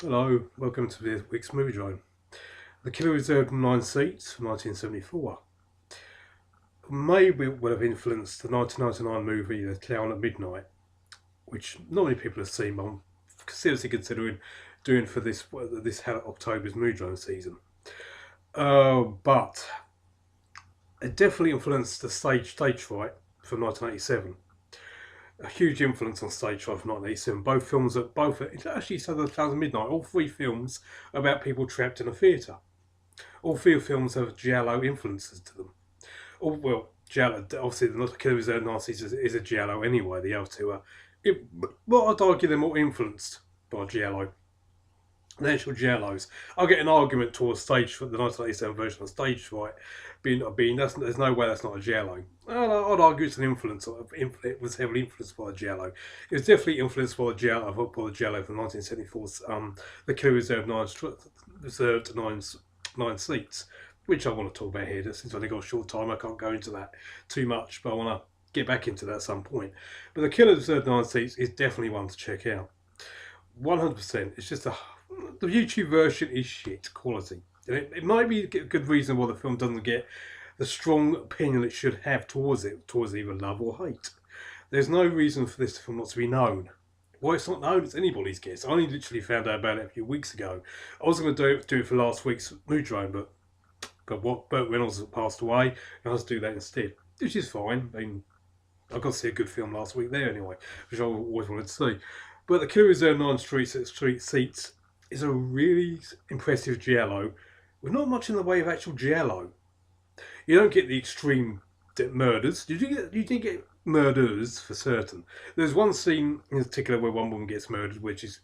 Hello, welcome to this week's Moviedrone. The Killer reserved 9 seats from 1974. Maybe it would have influenced the 1999 movie The Clown at Midnight, which not many people have seen, but I'm seriously considering doing for this October's Moviedrone season. But it definitely influenced the stage fright from 1987. A huge influence on stage fright from 1987. Both films are both actually so the Clown at Midnight. All three films are about people trapped in a theatre. All three films have giallo influences to them. Oh well, giallo. Obviously, the Killer Reserve Nazis is a giallo anyway. The other two are. Well, I'd argue they're more influenced by giallo. The actual giallos. I'll get an argument towards stage for the 1987 version of Stage Fright being there's no way that's not a giallo. I'd argue it's an influence. It was heavily influenced by the giallo. It was definitely influenced by the giallo from 1974's the Killer reserved nine seats, which I want to talk about here. Since I've only got a short time, I can't go into that too much, but I want to get back into that at some point. But the Killer reserved 9 seats is definitely one to check out. 100%. It's just the YouTube version is shit quality. And it might be a good reason why the film doesn't get the strong opinion it should have towards either love or hate. There's no reason for this film not to be known. Why it's not known, it's anybody's guess. I only literally found out about it a few weeks ago. I was going to do it for last week's Mood Drone, but what Burt Reynolds passed away, and I had to do that instead, which is fine. I mean, I got to see a good film last week there anyway, which I always wanted to see. But the Killer Reserve 9 Street Seats is a really impressive giallo with not much in the way of actual giallo. You don't get the extreme murders. You do get murders for certain. There's one scene in particular where one woman gets murdered, which is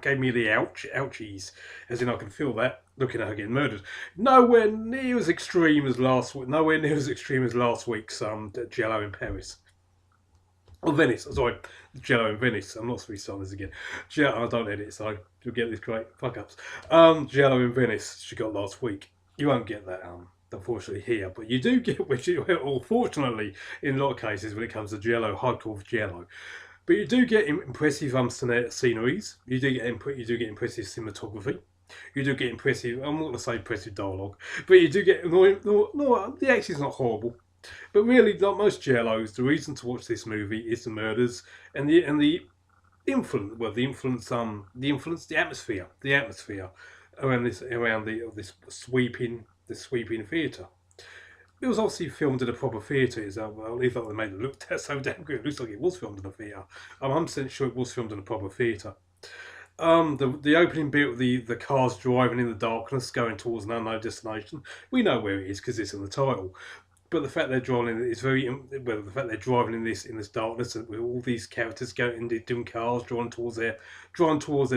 gave me the ouchies, as in I can feel that looking at her getting murdered. Nowhere near as extreme as last week. Nowhere near as extreme as last week's giallo in Paris. Oh, Venice. Sorry, Jello in Venice. I'm not supposed to start this again. Jello, I don't edit, so you'll get these great fuck ups. Jello in Venice. She got last week. You won't get that, unfortunately, here, but you do get, which, or fortunately, in a lot of cases, when it comes to Jello, hardcore Jello. But you do get impressive sceneries. You do get impressive cinematography. You do get impressive. I'm not going to say impressive dialogue, but you do get. No, the acting's not horrible. But really, like most giallos, the reason to watch this movie is the murders and the influence. Well, the atmosphere around this sweeping theatre. It was obviously filmed in a proper theatre. Well, even though they made it look so damn good, it looks like it was filmed in a theatre. I'm 100% sure it was filmed in a proper theatre. The opening bit with the cars driving in the darkness, going towards an unknown destination. We know where it is because it's in the title. But the fact they're driving is the fact they're driving in this darkness and with all these characters going in different cars drawn towards their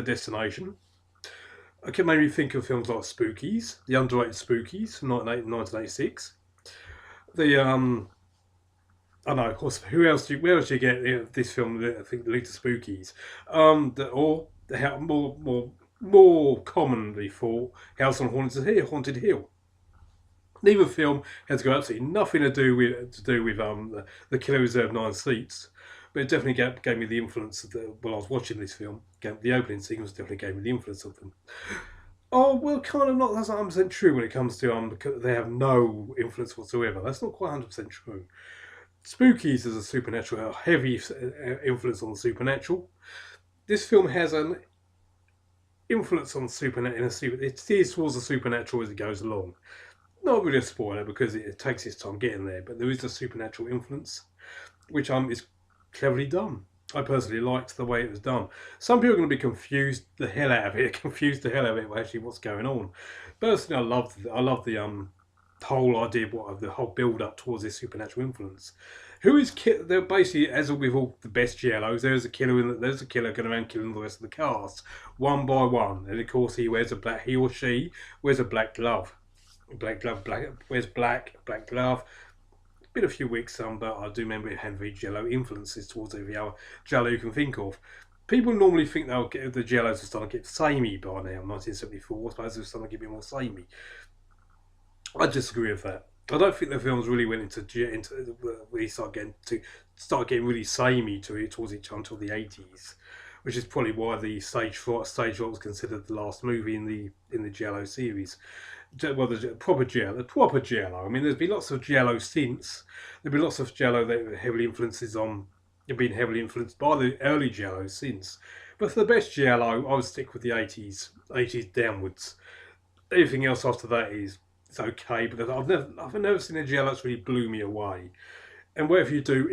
destination. I can maybe think of films like Spookies, the underrated Spookies from 1986. The I know, of course. Where else do you get this film? I think the later Spookies, more commonly for House on Haunted Hill. Neither film has got absolutely nothing to do with the Killer Reserve 9 seats, but it definitely gave me the influence while I was watching this film. The opening sequence definitely gave me the influence of them. Oh well, kind of not. That's not 100% true when it comes to because they have no influence whatsoever. That's not quite 100% true. Spookies is a supernatural, heavy influence on the supernatural. This film has an influence on the supernatural. It steers towards the supernatural as it goes along. Not really a spoiler because it takes its time getting there, but there is a supernatural influence, which is cleverly done. I personally liked the way it was done. Some people are going to be confused the hell out of it, with actually what's going on. Personally, I love the whole idea of the whole build up towards this supernatural influence. They're basically, as with all the best giallos, there's a killer going around killing the rest of the cast one by one, and of course he or she wears a black glove. Wears black glove. Been a few weeks, but I do remember it had very Jello influences towards every other Jello you can think of. People normally think the Jellos are starting to get samey by now. 1974, I suppose they're starting to get a bit more samey. I disagree with that. I don't think the films really went into really start getting really samey towards each other until the 80s. which is probably why the stage fright was considered the last movie in the giallo series. Well, the proper giallo. I mean, there's been lots of giallo since. There've been lots of giallo that heavily influences on. Have been heavily influenced by the early giallo since. But for the best giallo, I would stick with the 80s downwards. Anything else after that is it's okay, but I've never seen a giallo that's really blew me away. And whatever you do,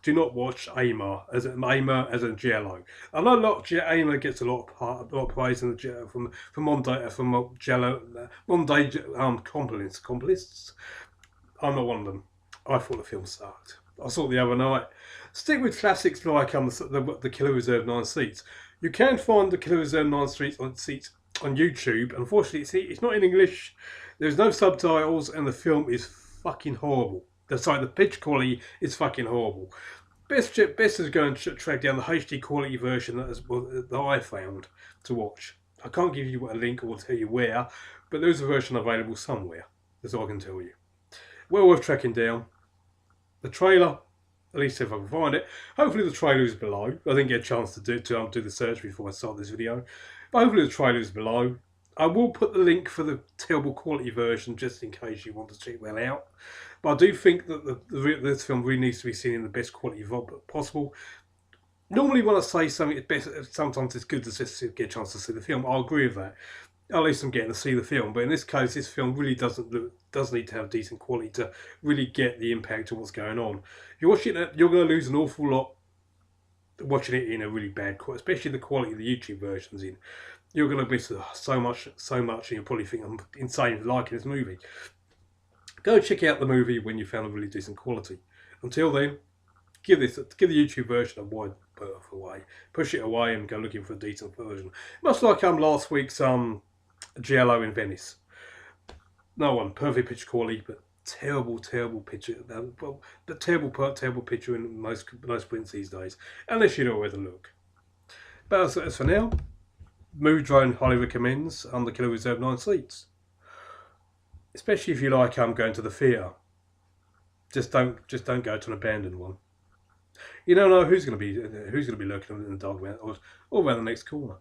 do not watch Aimer as a giallo. I know Aimer gets a lot of praise in the from Monday compilists. I'm not one of them. I thought the film sucked. I saw it the other night. Stick with classics like the Killer Reserve 9 Seats. You can find the Killer Reserve 9 Seats on YouTube. Unfortunately, it's not in English. There's no subtitles, and the film is fucking horrible. The pitch quality is fucking horrible. Best is going to track down the HD quality version that I found to watch. I can't give you a link or tell you where, but there's a version available somewhere. That's all I can tell you. Well worth tracking down. The trailer, at least if I can find it. Hopefully the trailer is below. I didn't get a chance to do the search before I start this video. But hopefully the trailer is below. I will put the link for the terrible quality version just in case you want to check that out. But I do think that this film really needs to be seen in the best quality possible. Normally when I say something, sometimes it's good to just get a chance to see the film. I agree with that. At least I'm getting to see the film. But in this case, this film really does need to have decent quality to really get the impact of what's going on. If you're watching it, you're going to lose an awful lot watching it in a really bad quality, especially the quality of the YouTube versions in. You're going to miss so much, and you'll probably think I'm insane for liking this movie. Go check out the movie when you found a really decent quality. Until then, give the YouTube version a wide berth away. Push it away and go looking for a decent version. Much like last week's Giallo in Venice. No one, perfect picture quality, but terrible picture. But terrible picture in most prints these days. Unless you know where to look. But as for now, Moviedrone highly recommends the Killer Reserve 9 Seats. Especially if you like going to the theatre. Just don't go to an abandoned one. You don't know who's going to be lurking in the dark or around the next corner.